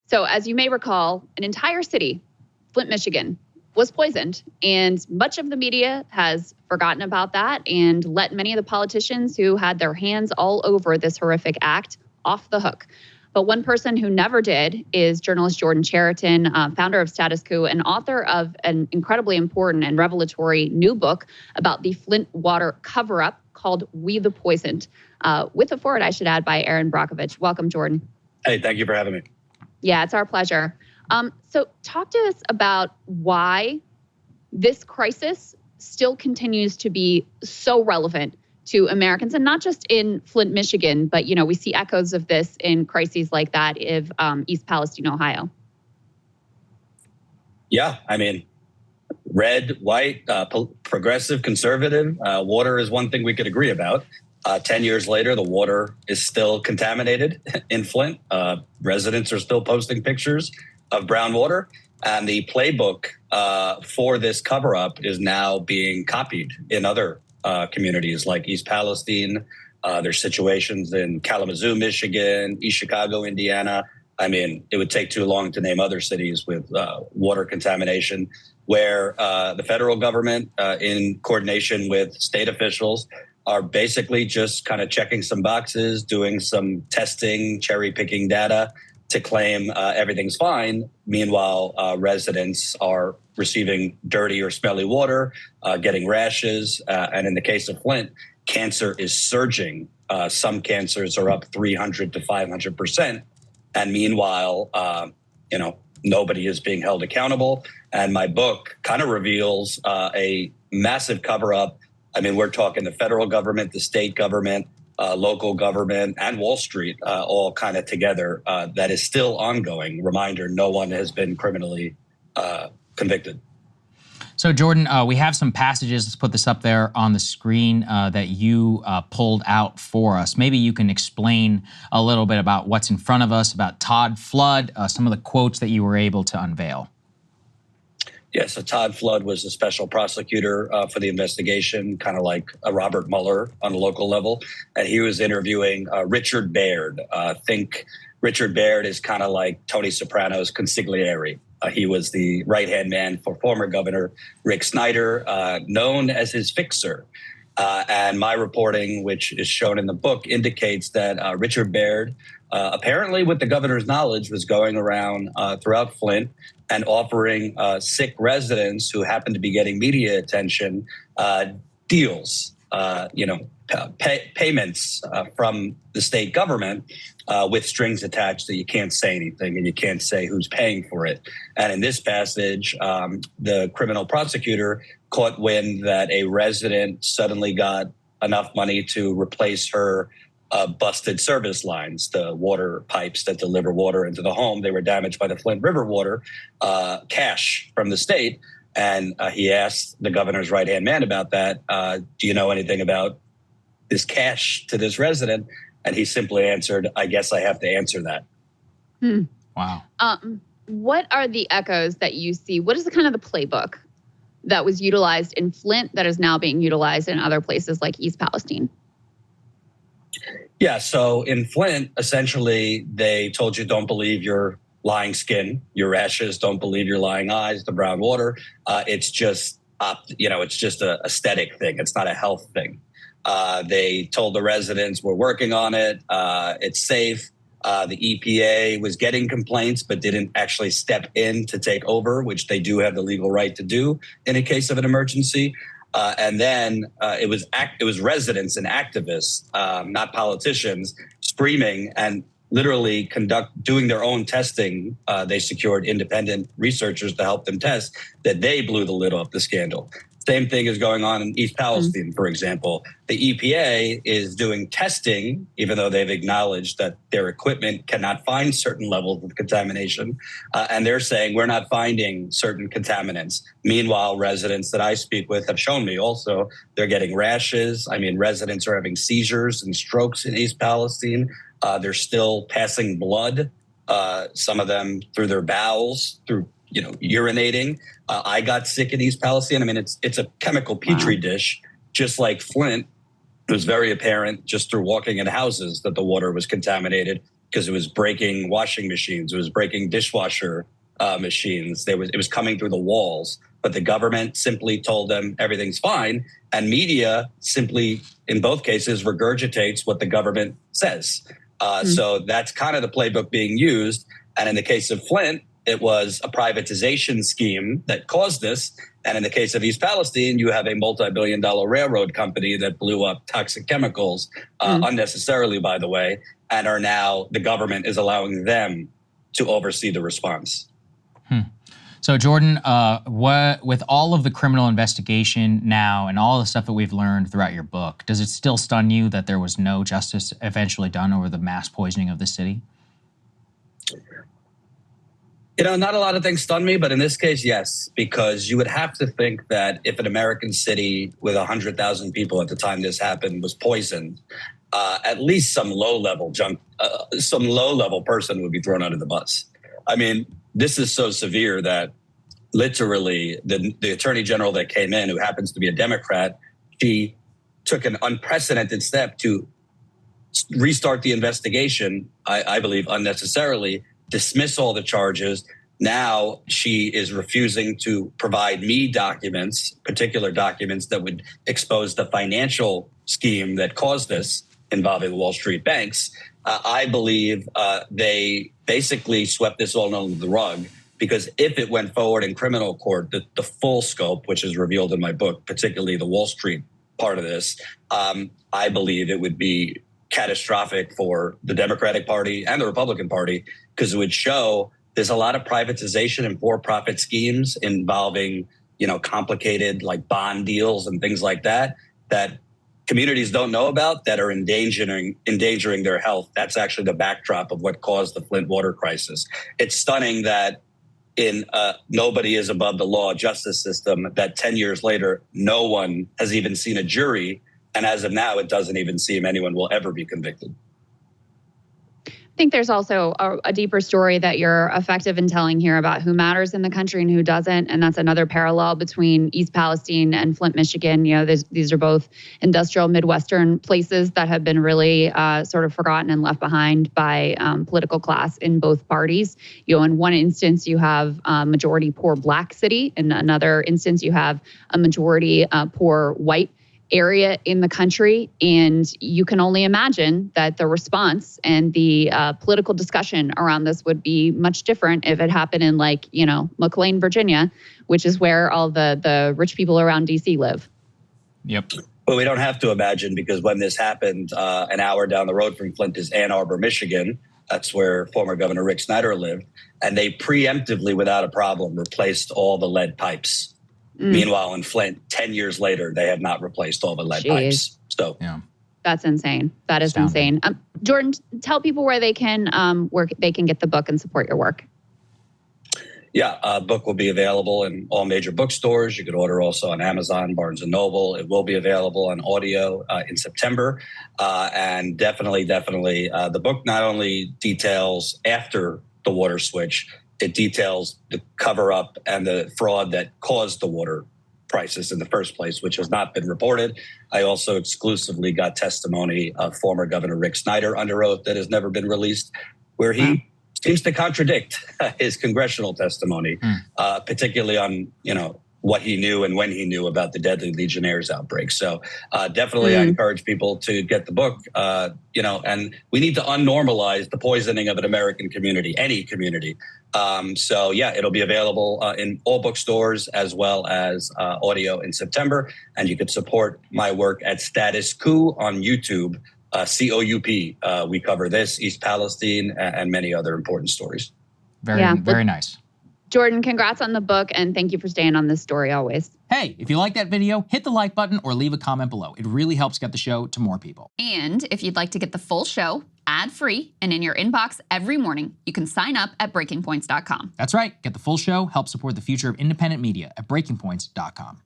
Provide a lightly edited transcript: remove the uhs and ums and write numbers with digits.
So as you may recall, an entire city, Flint, Michigan, was poisoned. And much of the media has forgotten about that and let many of the politicians who had their hands all over this horrific act off the hook. But one person who never did is journalist Jordan Chariton, founder of Status Quo and author of an incredibly important and revelatory new book about the Flint water cover-up called We the Poisoned, with a foreword, I should add, by Aaron Brockovich. Welcome, Jordan. Hey, thank you for having me. Yeah, it's our pleasure. So talk to us about why this crisis still continues to be so relevant to Americans, and not just in Flint, Michigan, but, we see echoes of this in crises like that of East Palestine, Ohio. Yeah, I mean, red, white, progressive, conservative, water is one thing we could agree about. 10 years later, the water is still contaminated in Flint. Residents are still posting pictures of brown water. And the playbook for this cover-up is now being copied in other communities like East Palestine. There's situations in Kalamazoo, Michigan, East Chicago, Indiana. I mean, it would take too long to name other cities with water contamination where the federal government, in coordination with state officials, are basically just kind of checking some boxes, doing some testing, cherry picking data to claim everything's fine. Meanwhile, residents are receiving dirty or smelly water, getting rashes. And in the case of Flint, cancer is surging. Some cancers are up 300 to 500%. And meanwhile, nobody is being held accountable. And my book kind of reveals a massive cover up. I mean, we're talking the federal government, the state government, local government, and Wall Street all kind of together. That is still ongoing. Reminder, no one has been criminally convicted. So, Jordan, we have some passages, let's put this up there on the screen, that you pulled out for us. Maybe you can explain a little bit about what's in front of us, about Todd Flood, some of the quotes that you were able to unveil. Yeah, so Todd Flood was the special prosecutor for the investigation, kind of like a Robert Mueller on a local level. And he was interviewing Richard Baird. Think Richard Baird is kind of like Tony Soprano's consigliere. He was the right-hand man for former Governor Rick Snyder, known as his fixer. And my reporting, which is shown in the book, indicates that Richard Baird, apparently with the governor's knowledge, was going around throughout Flint and offering sick residents who happen to be getting media attention deals, payments from the state government with strings attached that you can't say anything and you can't say who's paying for it. And in this passage, the criminal prosecutor caught wind that a resident suddenly got enough money to replace her busted service lines, the water pipes that deliver water into the home. They were damaged by the Flint River water, cash from the state. And he asked the governor's right-hand man about that. Do you know anything about this cash to this resident? And he simply answered, I guess I have to answer that. Wow. What are the echoes that you see? What is the kind of the playbook that was utilized in Flint that is now being utilized in other places like East Palestine? Yeah, so in Flint, essentially, they told you don't believe your lying skin, your rashes, don't believe your lying eyes, the brown water. It's just, it's just a aesthetic thing. It's not a health thing. They told the residents, we're working on it. It's safe. The EPA was getting complaints, but didn't actually step in to take over, which they do have the legal right to do in a case of an emergency. And then it was residents and activists, not politicians, screaming and literally doing their own testing. They secured independent researchers to help them test that they blew the lid off the scandal. Same thing is going on in East Palestine, for example. The EPA is doing testing, even though they've acknowledged that their equipment cannot find certain levels of contamination. And they're saying we're not finding certain contaminants. Meanwhile, residents that I speak with have shown me also they're getting rashes. I mean, residents are having seizures and strokes in East Palestine. They're still passing blood, some of them through their bowels, through urinating. I got sick in East Palestine. I mean, it's a chemical petri dish, just like Flint. It was very apparent just through walking in houses that the water was contaminated. because it was breaking washing machines, it was breaking dishwasher machines. It was coming through the walls, but the government simply told them everything's fine, and media simply, in both cases, regurgitates what the government says. So that's kind of the playbook being used. And in the case of Flint, it was a privatization scheme that caused this. And in the case of East Palestine, you have a multi-billion-dollar railroad company that blew up toxic chemicals unnecessarily, by the way, and are now, the government is allowing them to oversee the response. So Jordan, with all of the criminal investigation now and all the stuff that we've learned throughout your book, does it still stun you that there was no justice eventually done over the mass poisoning of the city? You know, not a lot of things stun me, but in this case, yes, because you would have to think that if an American city with 100,000 people at the time this happened was poisoned, at least some low-level person would be thrown under the bus. I mean, this is so severe that literally the attorney general that came in, who happens to be a Democrat, she took an unprecedented step to restart the investigation, I believe unnecessarily, dismiss all the charges. Now she is refusing to provide me documents, particular documents that would expose the financial scheme that caused this involving Wall Street banks. I believe they basically swept this all under the rug, because if it went forward in criminal court, the full scope, which is revealed in my book, particularly the Wall Street part of this, I believe it would be catastrophic for the Democratic Party and the Republican Party, because it would show there's a lot of privatization and for-profit schemes involving, complicated like bond deals and things like that communities don't know about, that are endangering their health. That's actually the backdrop of what caused the Flint water crisis. It's stunning that in nobody is above the law justice system, that 10 years later, no one has even seen a jury. And as of now, it doesn't even seem anyone will ever be convicted. I think there's also a deeper story that you're effective in telling here about who matters in the country and who doesn't. And that's another parallel between East Palestine and Flint, Michigan. These are both industrial Midwestern places that have been really sort of forgotten and left behind by political class in both parties. In one instance, you have a majority poor Black city. In another instance, you have a majority poor white area in the country. And you can only imagine that the response and the political discussion around this would be much different if it happened in McLean, Virginia, which is where all the rich people around DC live. Yep. But we don't have to imagine, because when this happened, an hour down the road from Flint is Ann Arbor, Michigan. That's where former Governor Rick Snyder lived. And they preemptively, without a problem, replaced all the lead pipes. Meanwhile, in Flint, 10 years later, they have not replaced all the lead pipes. So, yeah, that's insane. That is insane. Jordan, tell people where they can get the book and support your work. Yeah, book will be available in all major bookstores. You could order also on Amazon, Barnes & Noble. It will be available on audio in September. And definitely, the book not only details after the water switch, it details the cover-up and the fraud that caused the water crisis in the first place, which has not been reported. I also exclusively got testimony of former Governor Rick Snyder under oath that has never been released, where he seems to contradict his congressional testimony, particularly on, what he knew and when he knew about the deadly Legionnaires outbreak. So definitely I encourage people to get the book, and we need to unnormalize the poisoning of an American community, any community. So yeah, it'll be available in all bookstores as well as audio in September. And you can support my work at Status Coup on YouTube, COUP. We cover this, East Palestine, and many other important stories. Very nice. Jordan, congrats on the book, and thank you for staying on this story always. Hey, if you like that video, hit the like button or leave a comment below. It really helps get the show to more people. And if you'd like to get the full show ad-free and in your inbox every morning, you can sign up at breakingpoints.com. That's right. Get the full show, help support the future of independent media at breakingpoints.com.